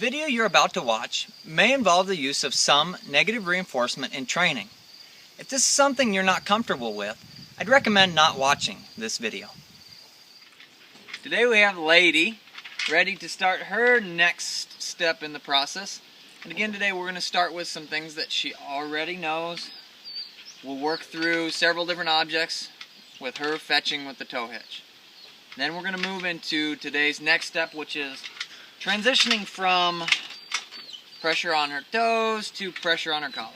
video you're about to watch may involve the use of some negative reinforcement in training. If this is something you're not comfortable with, I'd recommend not watching this video. Today we have Lady ready to start her next step in the process. And again, today we're going to start with some things that she already knows. We'll work through several different objects with her fetching with the tow hitch. Then we're going to move into today's next step, which is transitioning from pressure on her toes to pressure on her collar.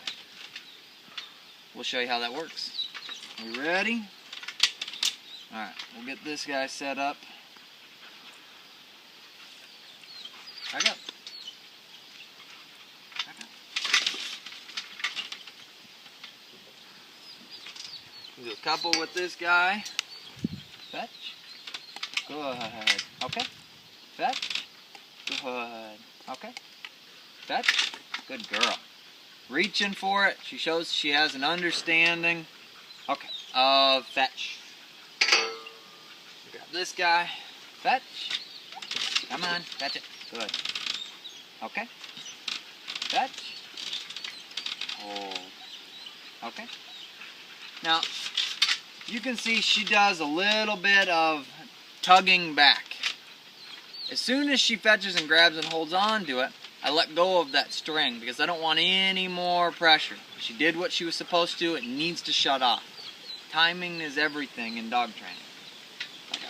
We'll show you how that works. Are you ready? Alright, we'll get this guy set up. Back up. Back up. We'll do a couple with this guy. Fetch. Good. Okay. Fetch. Good. Okay. Fetch. Good girl. Reaching for it. She shows she has an understanding. Okay. Fetch. Grab this guy. Fetch. Come on. Fetch it. Good. Okay. Fetch. Hold. Okay. Now, you can see she does a little bit of tugging back. As soon as she fetches and grabs and holds on to it, I let go of that string because I don't want any more pressure. She did what she was supposed to. It needs to shut off. Timing is everything in dog training. Okay.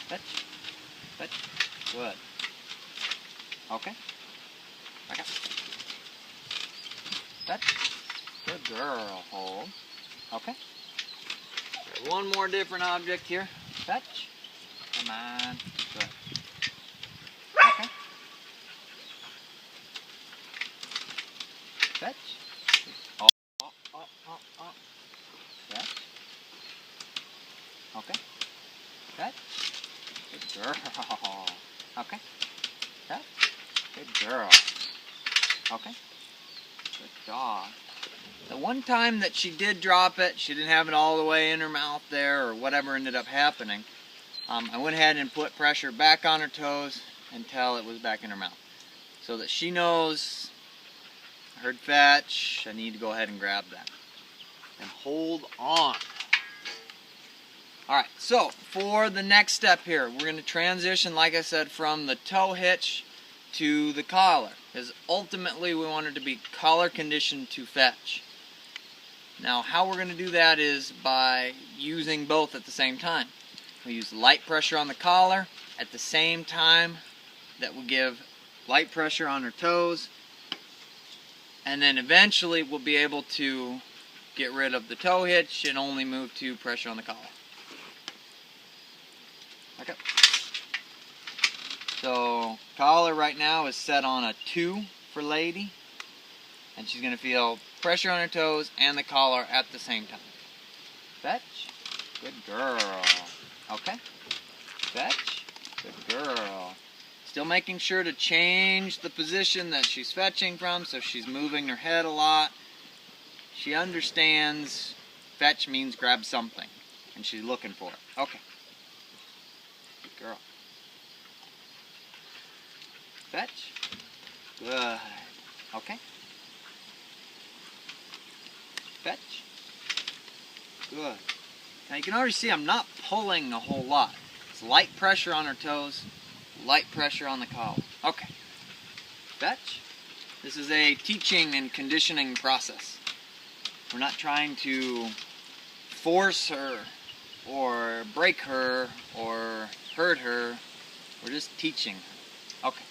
Fetch. Fetch. Good. Okay. Back up. Fetch. Good girl. Hold. Okay. One more different object here. Fetch. Come on. Good. Okay. Fetch. Oh. Fetch. Okay. Fetch. Good girl. Okay. Fetch. Good girl. Okay. Good dog. The one time that she did drop it, she didn't have it all the way in her mouth there, or whatever ended up happening. I went ahead and put pressure back on her toes until it was back in her mouth. So that she knows, I heard fetch, I need to go ahead and grab that. And hold on. Alright, so for the next step here, we're going to transition, like I said, from the tow hitch to the collar. Because ultimately we want her to be collar conditioned to fetch. Now how we're going to do that is by using both at the same time. We use light pressure on the collar at the same time that will give light pressure on her toes, and then eventually we'll be able to get rid of the tow hitch and only move to pressure on the collar. Back up. So collar right now is set on a 2 for Lady, and she's going to feel pressure on her toes and the collar at the same time. Fetch. Good girl. Okay. Fetch. Good girl. Still making sure to change the position that she's fetching from, so she's moving her head a lot. She understands fetch means grab something, and she's looking for it. Okay. Good girl. Fetch. Good. Okay. Fetch. Good. Now you can already see I'm not pulling a whole lot. It's light pressure on her toes, light pressure on the collar. Okay. Fetch. This is a teaching and conditioning process. We're not trying to force her or break her or hurt her. We're just teaching her. Okay.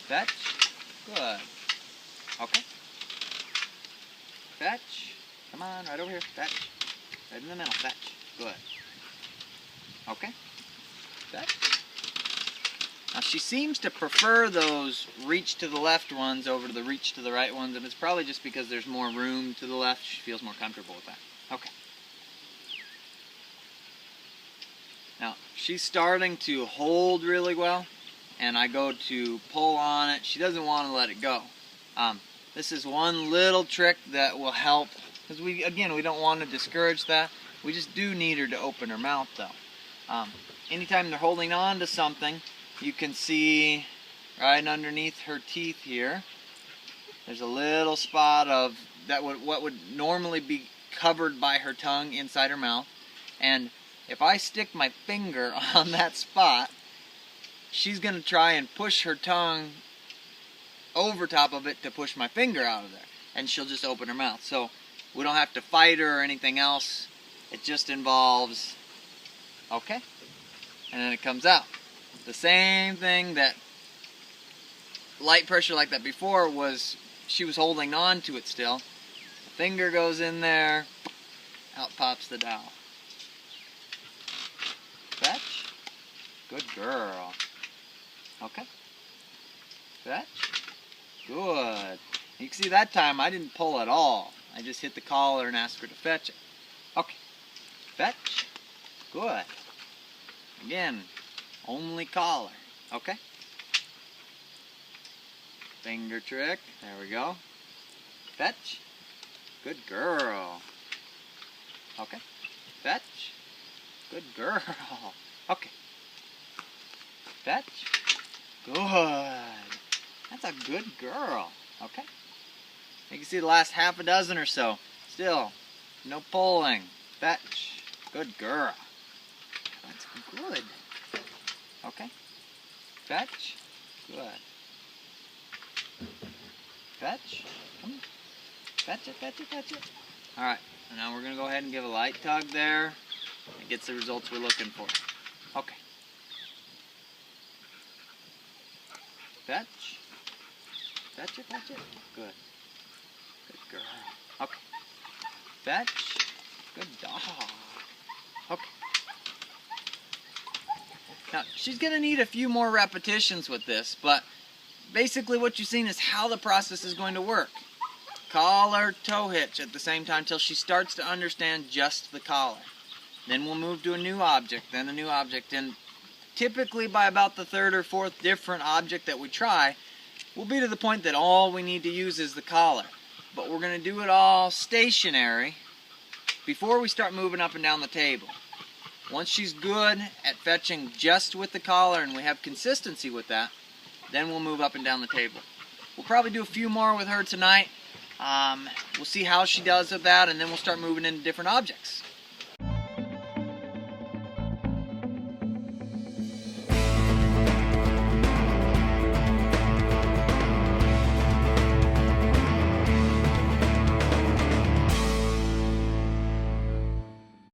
Fetch. Good. Okay. Fetch. Come on, right over here. Fetch. Right in the middle. Fetch. Good. Okay. Fetch. Now she seems to prefer those reach to the left ones over to the reach to the right ones, and it's probably just because there's more room to the left. She feels more comfortable with that. Okay. Now she's starting to hold really well, and I go to pull on it. She doesn't want to let it go. This is one little trick that will help, because we don't want to discourage that. We just do need her to open her mouth though. Anytime they're holding on to something, you can see right underneath her teeth here, there's a little spot of what would normally be covered by her tongue inside her mouth. And if I stick my finger on that spot, she's going to try and push her tongue over top of it to push my finger out of there. And she'll just open her mouth. So we don't have to fight her or anything else. It just involves, okay, and then it comes out. The same thing that light pressure like that before was, she was holding on to it still. The finger goes in there, out pops the dowel. Fetch. Good girl. Okay. Fetch. Good. You can see that time I didn't pull at all. I just hit the collar and asked her to fetch it. Okay. Fetch. Good. Again, only collar. Okay. Finger trick. There we go. Fetch. Good girl. Okay. Fetch. Good girl. Okay. Fetch. Good. That's a good girl. Okay. You can see the last half a dozen or so. Still, no pulling. Fetch. Good girl. That's good. Okay. Fetch. Good. Fetch. Come on. Fetch it, fetch it, fetch it. Alright, and now we're going to go ahead and give a light tug there. It gets the results we're looking for. Okay. Fetch. Fetch it, fetch it. Good. Good girl. Okay. Fetch. Good dog. Okay. Now, she's going to need a few more repetitions with this, but basically what you've seen is how the process is going to work. Collar, toe hitch at the same time until she starts to understand just the collar. Then we'll move to a new object, then a new object, and typically by about the third or fourth different object that we try, we'll be to the point that all we need to use is the collar. But we're going to do it all stationary before we start moving up and down the table. Once she's good at fetching just with the collar and we have consistency with that, then we'll move up and down the table. We'll probably do a few more with her tonight. We'll see how she does with that, and then we'll start moving into different objects.